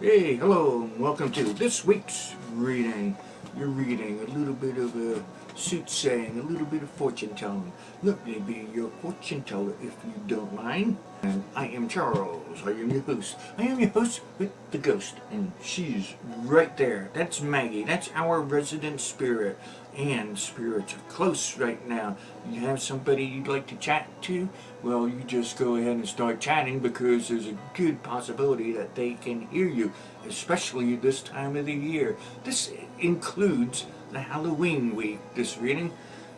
Hey, hello, and welcome to this week's reading. You're reading a little bit of a soothsaying, a little bit of fortune telling. Let me be your fortune teller if you don't mind. And I am Charles. I am your host. I am your host with the ghost, and she's right there. That's Maggie. That's our resident spirit. And spirits are close right now. You have somebody you'd like to chat to? Well, you just go ahead and start chatting because there's a good possibility that they can hear you, especially this time of the year. This includes the Halloween week, this reading.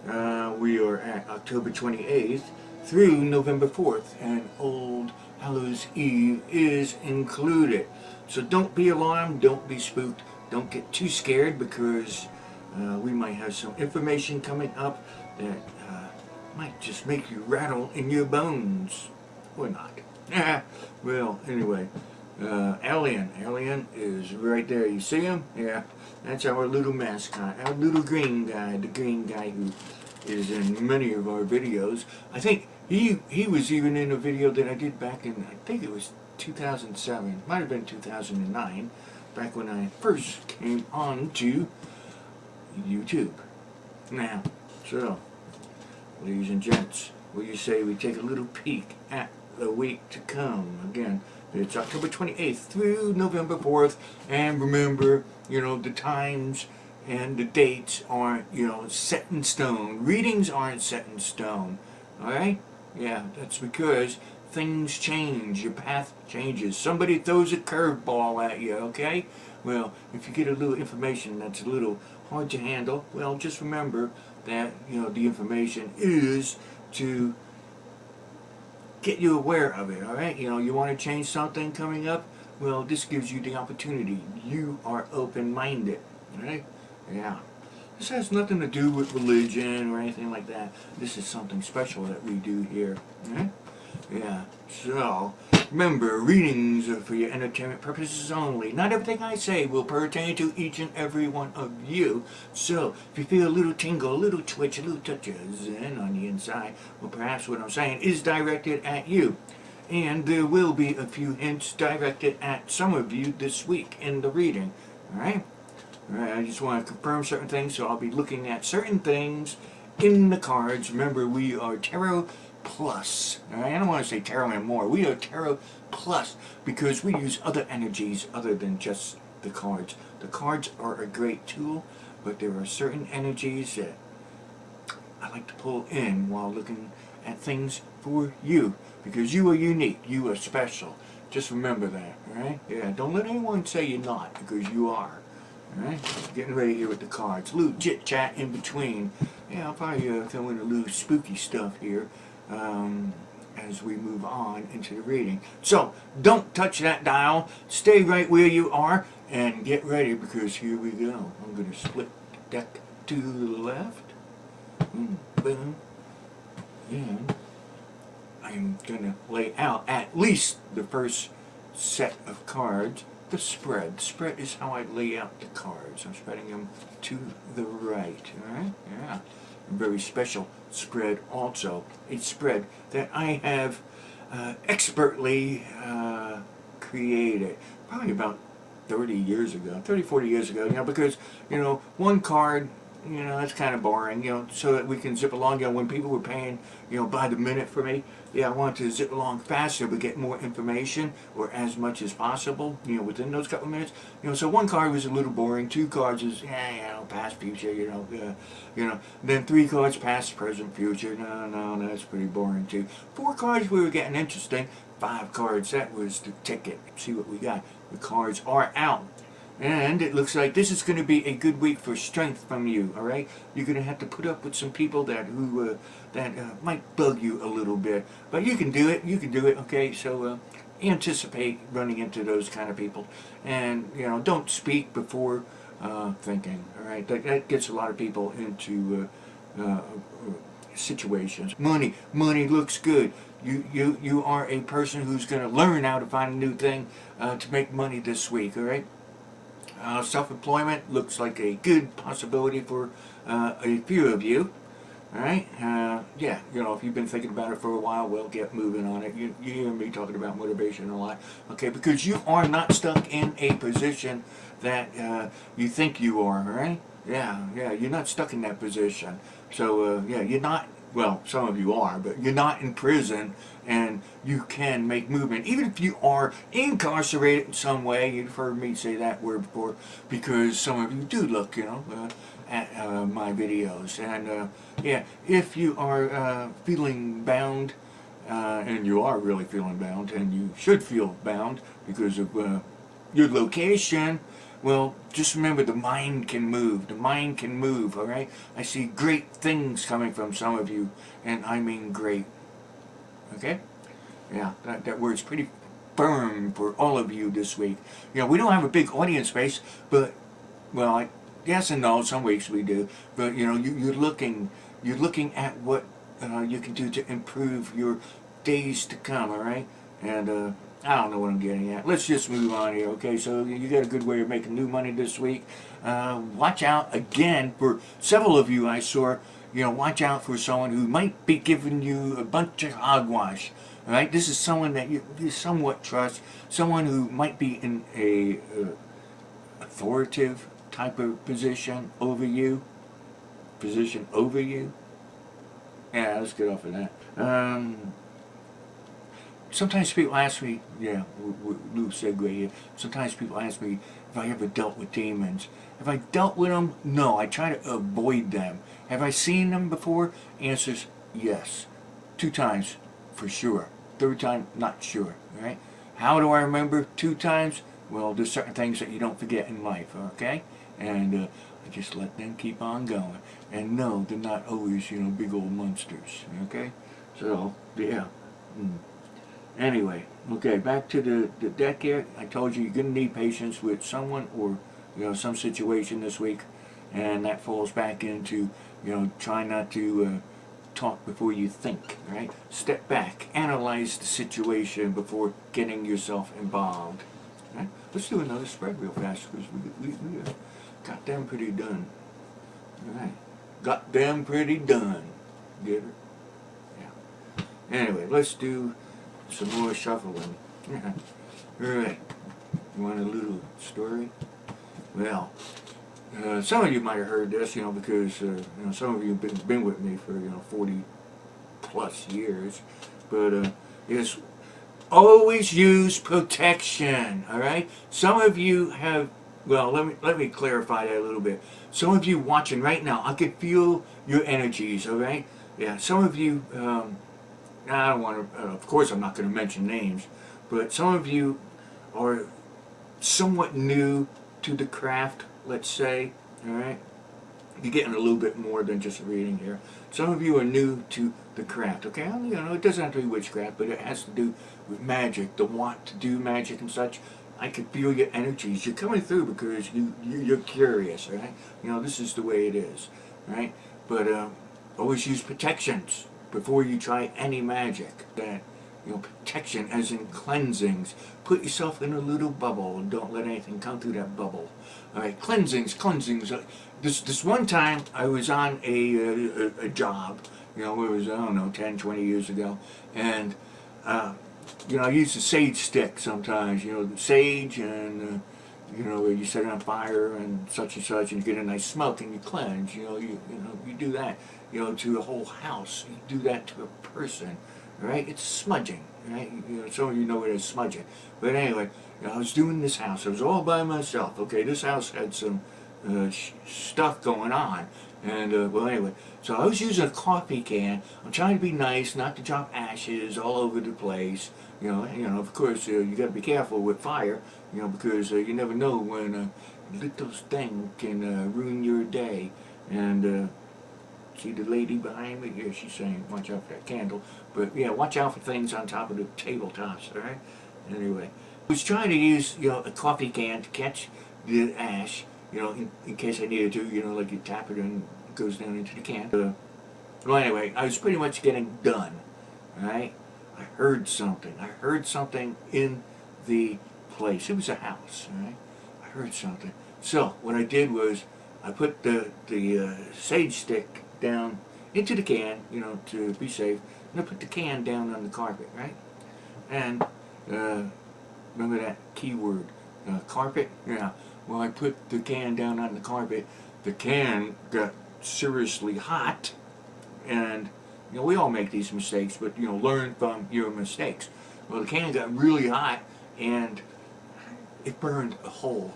We are at October 28th through November 4th, and Old Hallows Eve is included. So don't be alarmed, don't be spooked, don't get too scared because we might have some information coming up that might just make you rattle in your bones. Or not. Well, anyway, Alien is right there. You see him? Yeah, that's our little mascot, our little green guy, the green guy who is in many of our videos. I think he was even in a video that I did back in, I think it was 2007, might have been 2009, back when I first came on to YouTube. Now, so, ladies and gents, will you say we take a little peek at the week to come? Again, it's October 28th through November 4th, and remember, the times and the dates aren't, set in stone. Readings aren't set in stone, alright? Yeah, that's because things change, your path changes. Somebody throws a curveball at you, okay? Well, if you get a little information that's a little hard to handle, well, just remember that, the information is to get you aware of it, alright? You want to change something coming up? Well, this gives you the opportunity. You are open-minded, alright? Yeah. This has nothing to do with religion or anything like that. This is something special that we do here, alright? Yeah, so, remember, readings are for your entertainment purposes only. Not everything I say will pertain to each and every one of you. So, if you feel a little tingle, a little twitch, a little touch of zen on the inside, well, perhaps what I'm saying is directed at you. And there will be a few hints directed at some of you this week in the reading. Alright? Alright, I just want to confirm certain things, so I'll be looking at certain things in the cards. Remember, we are Tarot Plus. I don't want to say Tarot anymore. We are Tarot Plus because we use other energies other than just the cards. The cards are a great tool, but there are certain energies that I like to pull in while looking at things for you because you are unique. You are special. Just remember that, alright? Yeah, don't let anyone say you're not because you are. Alright? Getting ready here with the cards. A little chit chat in between. Yeah, I'll probably throw in a little spooky stuff here. As we move on into the reading. So, don't touch that dial. Stay right where you are and get ready because here we go. I'm going to split the deck to the left. Boom. And I'm going to lay out at least the first set of cards. The spread. The spread is how I lay out the cards. I'm spreading them to the right. Alright? Yeah. A very special spread also. A spread that I have expertly created. Probably about 30 years ago. 30, 40 years ago. Because, one card, that's kind of boring, so that we can zip along. When people were paying, by the minute for me, I wanted to zip along faster but get more information, or as much as possible, within those couple of minutes. So one card was a little boring. Two cards is, past, future, Then three cards, past, present, future. No, that's pretty boring too. Four cards, we were getting interesting. Five cards, that was the ticket. See what we got. The cards are out. And it looks like this is going to be a good week for strength from you, alright? You're going to have to put up with some people that might bug you a little bit. But you can do it, okay? So anticipate running into those kind of people. And, don't speak before thinking, alright? That gets a lot of people into situations. Money looks good. You are a person who's going to learn how to find a new thing to make money this week, alright? Self-employment looks like a good possibility for a few of you. All right, yeah, you know, if you've been thinking about it for a while, well, get moving on it. You hear me talking about motivation a lot, okay? Because you are not stuck in a position that you think you are, all right? Yeah, you're not stuck in that position. So, yeah, you're not, well, some of you are, but you're not in prison, and you can make movement. Even if you are incarcerated in some way, you've heard me say that word before, because some of you do look, you know, at my videos. And yeah, if you are feeling bound, and you are really feeling bound, and you should feel bound because of your location, well, just remember the mind can move. The mind can move, all right? I see great things coming from some of you, and I mean great. Okay? Yeah, that word's pretty firm for all of you this week. You know, we don't have a big audience base, but, well, yes and no, some weeks we do. But, you know, you're looking at what you can do to improve your days to come, all right? And I don't know what I'm getting at. Let's just move on here, okay? So you got a good way of making new money this week. Watch out, again, for several of you I saw, you know, watch out for someone who might be giving you a bunch of hogwash. All right, this is someone that you somewhat trust, someone who might be in a authoritative type of position over you. Yeah, let's get off of that. Sometimes people ask me, yeah, new segue here. Sometimes people ask me if I ever dealt with demons. Have I dealt with them? No, I try to avoid them. Have I seen them before? Answers, yes. 2 times, for sure. 3rd time, not sure, right? How do I remember 2 times? Well, there's certain things that you don't forget in life, okay? And I just let them keep on going. And no, they're not always, you know, big old monsters, okay? So, yeah. Anyway, okay, back to the deck here. I told you you're going to need patience with someone or, you know, some situation this week. And that falls back into, you know, try not to talk before you think, right? Step back, analyze the situation before getting yourself involved. Right? Let's do another spread real fast because we got them pretty done. All right, got them pretty done. Get it? Yeah. Anyway, let's do some more shuffling. All right. You want a little story? Well, some of you might have heard this, you know, because you know, some of you have been with me for, you know, 40 plus years. But yes, always use protection. All right. Some of you have. Well, let me clarify that a little bit. Some of you watching right now, I can feel your energies. All right. Yeah. Some of you. I don't want to. Of course, I'm not going to mention names, but some of you are somewhat new to the craft, let's say, all right? You're getting a little bit more than just a reading here. Some of you are new to the craft, okay? You know, it doesn't have to be witchcraft, but it has to do with magic, the want to do magic and such. I can feel your energies. You're coming through because you're curious, all right? You know, this is the way it is, right? But always use protections before you try any magic. That, you know, protection as in cleansings. Put yourself in a little bubble and don't let anything come through that bubble. All right, cleansings. This one time I was on a job, you know, it was, I don't know, 10, 20 years ago, and you know, I use the sage stick sometimes, you know, the sage, and you know, you set it on fire and such, and you get a nice smoke and you cleanse. You know, you do that, you know, to a whole house. You do that to a person. Right? It's smudging, right? You know, some of you know it as smudging. But anyway, you know, I was doing this house. I was all by myself. Okay, this house had some stuff going on. And, well, anyway, so I was using a coffee can. I'm trying to be nice, not to drop ashes all over the place. You know, of course, you got to be careful with fire, you know, because you never know when a little thing can ruin your day. And, see the lady behind me? Yeah, she's saying, watch out for that candle. But yeah, watch out for things on top of the tabletops, all right? Anyway, I was trying to use, you know, a coffee can to catch the ash, you know, in case I needed to, you know, like you tap it and it goes down into the can. Well, anyway, I was pretty much getting done, all right? I heard something in the place. It was a house, all right? I heard something. So what I did was I put the sage stick down into the can, you know, to be safe. And I put the can down on the carpet, right? And remember that keyword, carpet? Yeah. Well, I put the can down on the carpet. The can got seriously hot, and you know we all make these mistakes, but you know learn from your mistakes. Well, the can got really hot, and it burned a hole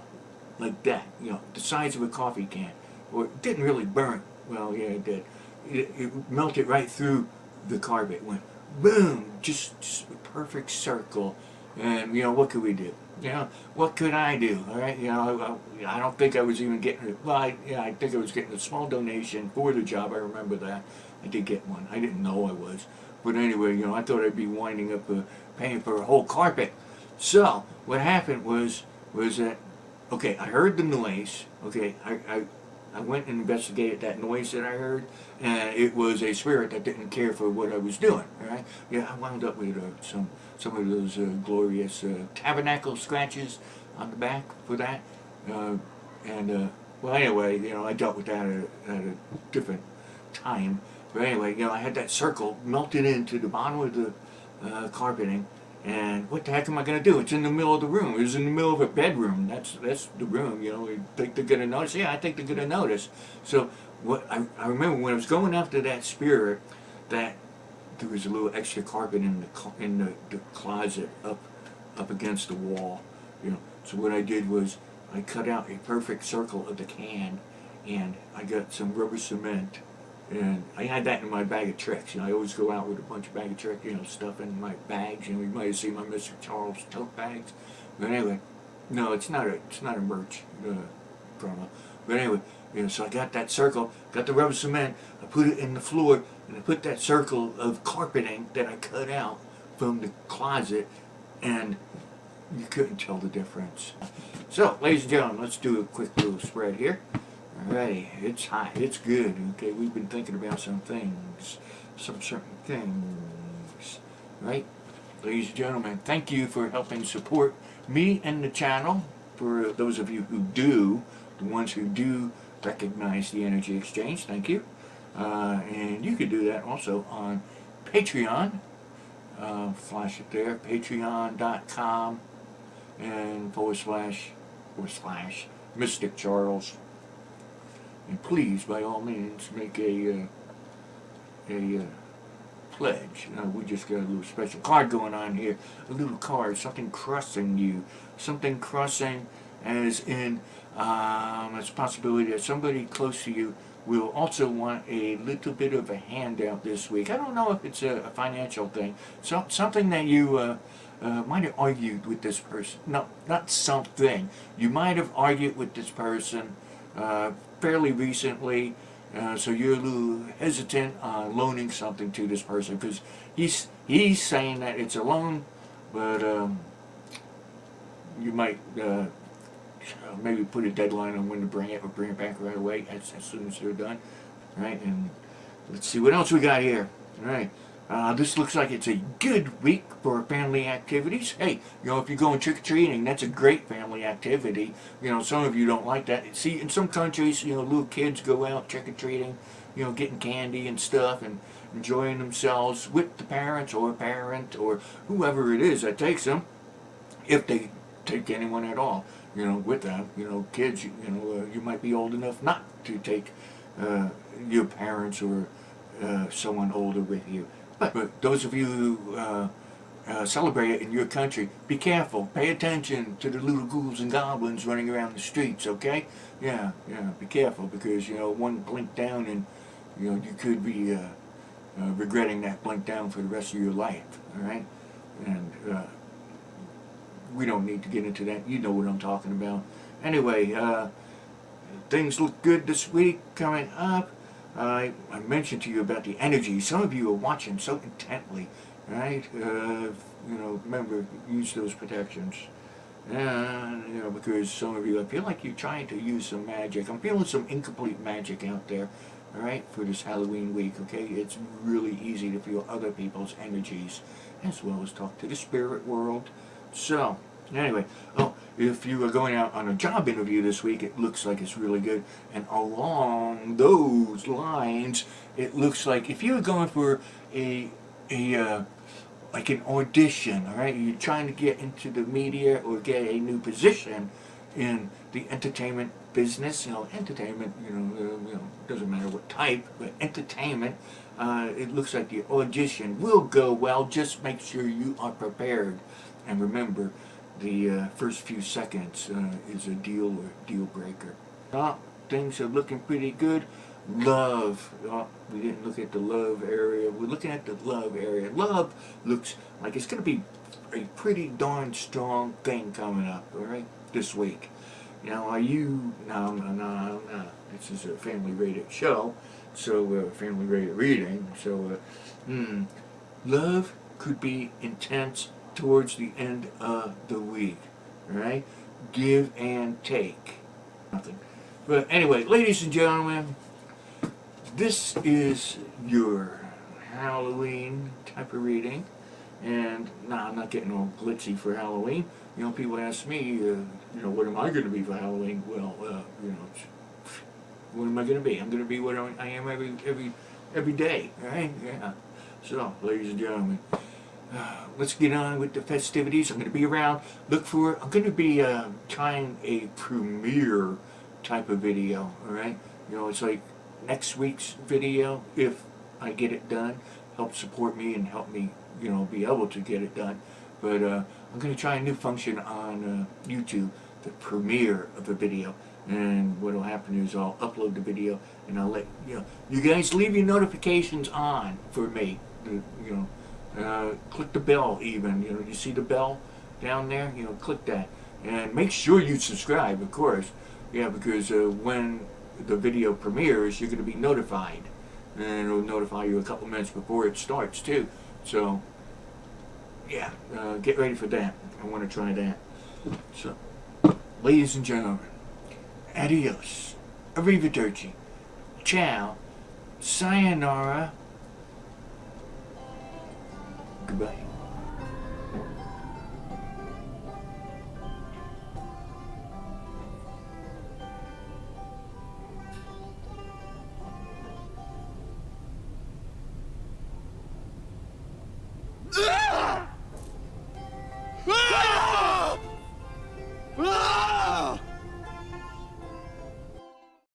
like that, you know, the size of a coffee can. Or it didn't really burn. Well, yeah, it did. It melted right through the carpet. It went boom, just a perfect circle. And you know, what could we do? You know, what could I do? All right, you know, I don't think I was even getting it. Well, I think I was getting a small donation for the job. I remember that. I did get one. I didn't know I was. But anyway, you know, I thought I'd be winding up paying for a whole carpet. So what happened was that, okay, I heard the noise. Okay, I went and investigated that noise that I heard, and it was a spirit that didn't care for what I was doing. All right, yeah, I wound up with some of those glorious tabernacle scratches on the back for that, well, anyway, you know, I dealt with that at a different time. But anyway, you know, I had that circle melted into the bottom of the carpeting. And what the heck am I going to do? It's in the middle of the room. It was in the middle of a bedroom. That's the room, you know. You think they're going to notice? Yeah, I think they're going to notice. So what I remember when I was going after that spirit, that there was a little extra carpet in the closet up against the wall, you know. So what I did was I cut out a perfect circle of the can, and I got some rubber cement. And I had that in my bag of tricks. You know, I always go out with a bunch of bag of tricks, you know, stuff in my bags. You know, you might have seen my MysticCharles tote bags. But anyway, no, it's not a merch promo. But anyway, you know, so I got that circle, got the rubber cement, I put it in the floor, and I put that circle of carpeting that I cut out from the closet, and you couldn't tell the difference. So, ladies and gentlemen, let's do a quick little spread here. Alrighty, it's hot, it's good, okay, we've been thinking about some things, some certain things, right? Ladies and gentlemen, thank you for helping support me and the channel. For those of you who do, the ones who do recognize the energy exchange, thank you. And you could do that also on Patreon, flash it there, patreon.com and // MysticCharles. And please, by all means, make a pledge. We just got a little special card going on here. A little card, something crossing you. Something crossing as in, it's a possibility that somebody close to you will also want a little bit of a handout this week. I don't know if it's a financial thing. Something that you might have argued with this person. No, not something. You might have argued with this person fairly recently, so you're a little hesitant on loaning something to this person because he's saying that it's a loan, but you might maybe put a deadline on when to bring it or bring it back right away as soon as they're done. All right, and let's see what else we got here. All right. This looks like it's a good week for family activities. Hey, you know, if you're going trick-or-treating, that's a great family activity. You know, some of you don't like that. See, in some countries, you know, little kids go out trick-or-treating, you know, getting candy and stuff and enjoying themselves with the parents or a parent or whoever it is that takes them, if they take anyone at all, you know, with them. You know, kids, you know, you might be old enough not to take your parents or someone older with you. But those of you who celebrate it in your country, be careful. Pay attention to the little ghouls and goblins running around the streets, okay? Yeah, be careful because, you know, one blink down and, you know, you could be regretting that blink down for the rest of your life, all right? And we don't need to get into that. You know what I'm talking about. Anyway, things look good this week coming up. I mentioned to you about the energy. Some of you are watching so intently, right? You know, remember, use those protections. And, you know, because some of you, I feel like you're trying to use some magic. I'm feeling some incomplete magic out there, all right, for this Halloween week, okay? It's really easy to feel other people's energies, as well as talk to the spirit world. So, Anyway, oh, if you are going out on a job interview this week, it looks like it's really good. And along those lines, it looks like if you're going for a like an audition, all right, you're trying to get into the media or get a new position in the entertainment business. Entertainment, doesn't matter what type, but entertainment. It looks like the audition will go well. Just make sure you are prepared, and remember, the first few seconds is a deal breaker. Things are looking pretty good. Love. We didn't look at the love area. We're looking at the love area. Love looks like it's going to be a pretty darn strong thing coming up, all right, this week. Are you... No. This is a family-rated show, so family-rated reading. So, love could be intense towards the end of the week, all right? Give and take. Nothing. But anyway, ladies and gentlemen, this is your Halloween type of reading. And I'm not getting all glitzy for Halloween. People ask me, what am I going to be for Halloween? Well, what am I going to be? I'm going to be what I am every day, right? Yeah. So, ladies and gentlemen, let's get on with the festivities. I'm going to be around. I'm going to be trying a premiere type of video, all right? It's like next week's video, if I get it done. Help support me and help me, be able to get it done. But I'm going to try a new function on YouTube, the premiere of a video. And what will happen is I'll upload the video and I'll let you guys leave your notifications on for me. Click the bell even. You see the bell down there? Click that. And make sure you subscribe, of course. Yeah, because when the video premieres, you're going to be notified. And it'll notify you a couple minutes before it starts, too. So, yeah, get ready for that. I want to try that. So, ladies and gentlemen, adios, arrivederci, ciao, sayonara, goodbye.